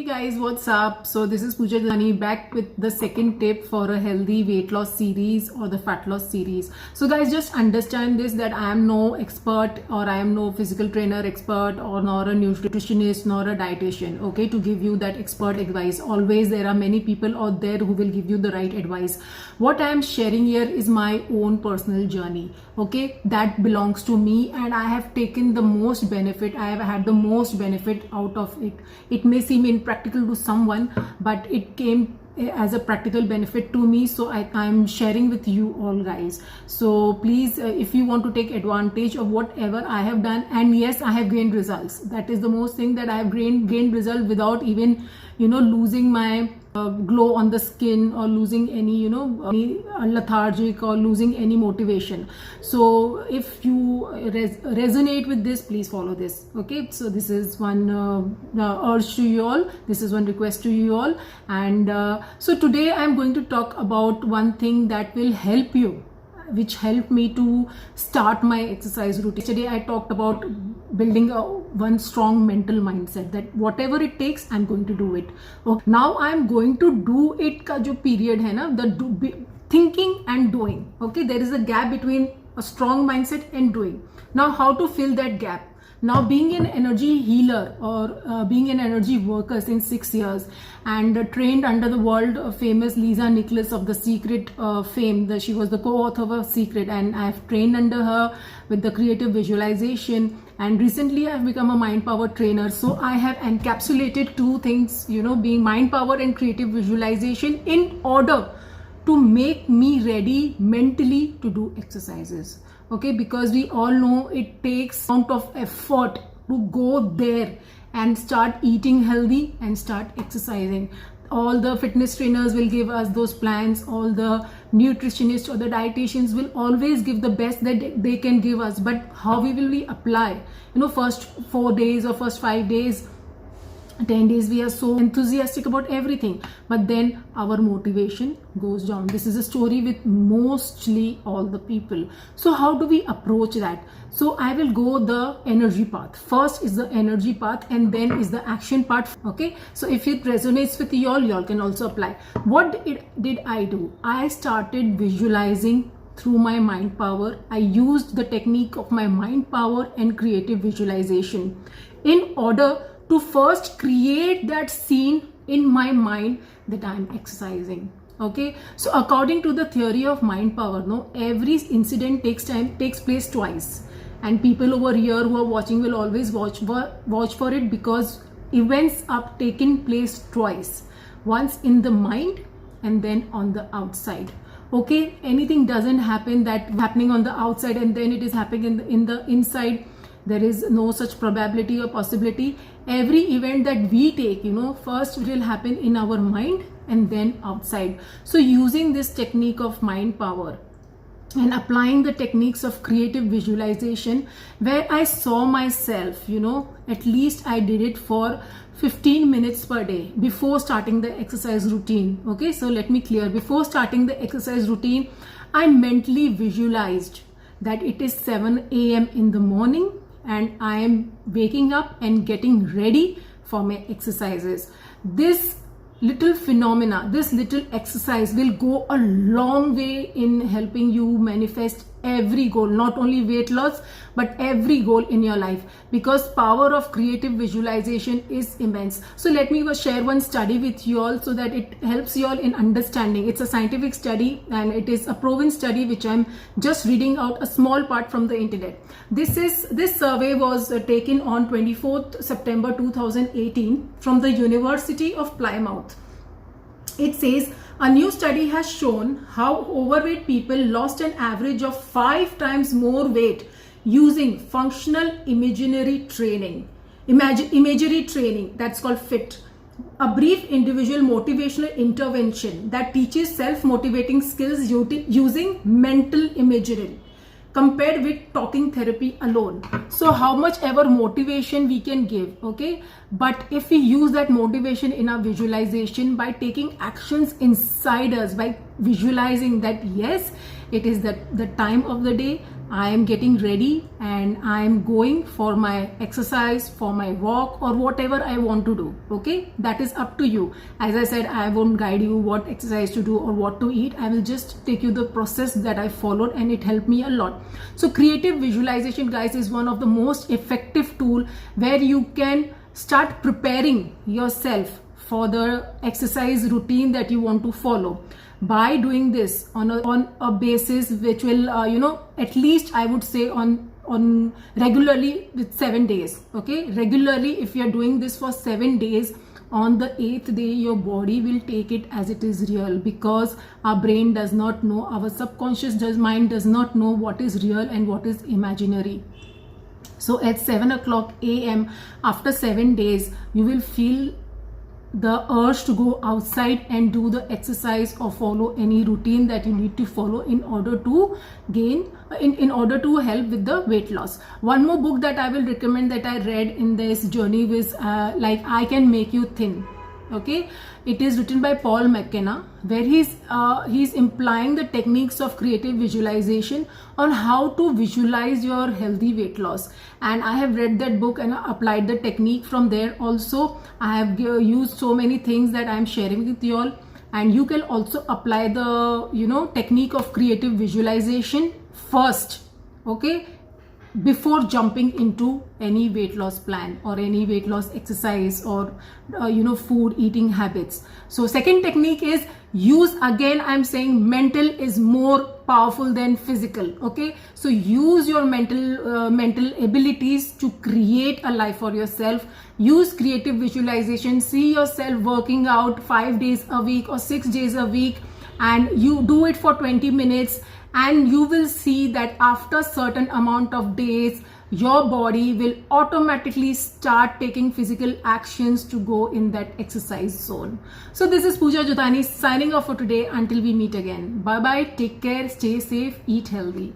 Hey guys, what's up? So this is Pooja Gani back with the second tip for a healthy weight loss series or the fat loss series. So guys, just understand this, that I am no expert or I am no physical trainer expert or nor a nutritionist nor a dietitian, okay, to give you that expert advice. Always there are many people out there who will give you the right advice. What I am sharing here is my own personal journey, okay, that belongs to me and I have taken the most benefit. I have had the most benefit out of it. It may seem impractical to someone, but it came as a practical benefit to me, so I'm sharing with you all guys. So please, if you want to take advantage of whatever I have done, and yes, I have gained results. That is the most thing, that I have gained result without even losing my glow on the skin or losing any any lethargic or losing any motivation. So if you resonate with this, please follow this, okay? So this is one urge to you all, this is one request to you all. And so today I'm going to talk about one thing that will help you, which helped me to start my exercise routine. Yesterday I talked about building one strong mental mindset, that whatever it takes, I'm going to do it. Okay. Now I'm going to do it ka jo period hai na, thinking and doing. Okay, there is a gap between a strong mindset and doing. Now how to fill that gap? Now, being an energy healer or being an energy worker since 6 years and trained under the world famous Lisa Nicholas of The Secret fame, she was the co-author of Secret, and I've trained under her with the creative visualization, and recently I've become a mind power trainer. So I have encapsulated two things, being mind power and creative visualization, in order to make me ready mentally to do exercises. Okay, because we all know it takes amount of effort to go there and start eating healthy and start exercising. All the fitness trainers will give us those plans, all the nutritionists or the dietitians will always give the best that they can give us, but how will we apply? First 4 days or first 5 days, 10 days, we are so enthusiastic about everything, but then our motivation goes down. This is a story with mostly all the people. So how do we approach that? So I will go the energy path. First is the energy path and then is the action part. Okay, so if it resonates with you all can also apply. What did I do? I started visualizing through my mind power. I used the technique of my mind power and creative visualization in order to first create that scene in my mind that I'm exercising. Okay, so according to the theory of mind power, every incident takes place twice, and people over here who are watching will always watch for it, because events are taking place twice, once in the mind and then on the outside. Okay, anything doesn't happen that happening on the outside and then it is happening in the inside. There is no such probability or possibility. Every event that we take, first it will happen in our mind and then outside. So using this technique of mind power and applying the techniques of creative visualization, where I saw myself, at least I did it for 15 minutes per day before starting the exercise routine. Okay, so let me clear. Before starting the exercise routine, I mentally visualized that it is 7 a.m. in the morning and I am waking up and getting ready for my exercises. This little phenomena, this little exercise will go a long way in helping you manifest every goal, not only weight loss but every goal in your life, because power of creative visualization is immense. So let me share one study with you all so that it helps you all in understanding. It's a scientific study and it is a proven study which I'm just reading out a small part from the internet. This survey was taken on 24th September 2018 from the University of Plymouth. It says, a new study has shown how overweight people lost an average of 5 times more weight using functional imagery training. Imagery training, that's called FIT. A brief individual motivational intervention that teaches self-motivating skills using mental imagery, compared with talking therapy alone. So how much ever motivation we can give, okay, but if we use that motivation in our visualization by taking actions inside us, by visualizing that yes, it is the time of the day, I am getting ready and I am going for my exercise, for my walk, or whatever I want to do. Okay, that is up to you. As I said, I won't guide you what exercise to do or what to eat. I will just take you the process that I followed, and it helped me a lot. So creative visualization, guys, is one of the most effective tool where you can start preparing yourself for the exercise routine that you want to follow. By doing this on a basis which will at least I would say on regularly with 7 days. Okay, regularly, if you are doing this for 7 days, on the 8th day your body will take it as it is real, because our brain does not know, our subconscious mind does not know what is real and what is imaginary. So at 7 o'clock a.m. after 7 days, you will feel the urge to go outside and do the exercise or follow any routine that you need to follow in order to gain in order to help with the weight loss. One more book that I will recommend that I read in this journey was like I Can Make You Thin. Okay, it is written by Paul McKenna, where he's implying the techniques of creative visualization on how to visualize your healthy weight loss. And I have read that book and applied the technique from there. Also, I have used so many things that I am sharing with you all, and you can also apply the technique of creative visualization first, okay, before jumping into any weight loss plan or any weight loss exercise or food eating habits. So second technique is use, again I'm saying mental is more powerful than physical. Okay, so use your mental abilities to create a life for yourself. Use creative visualization. See yourself working out 5 days a week or 6 days a week, and you do it for 20 minutes, and you will see that after certain amount of days your body will automatically start taking physical actions to go in that exercise zone. So this is Pooja Jotani signing off for today. Until we meet again, bye bye, take care, stay safe, eat healthy.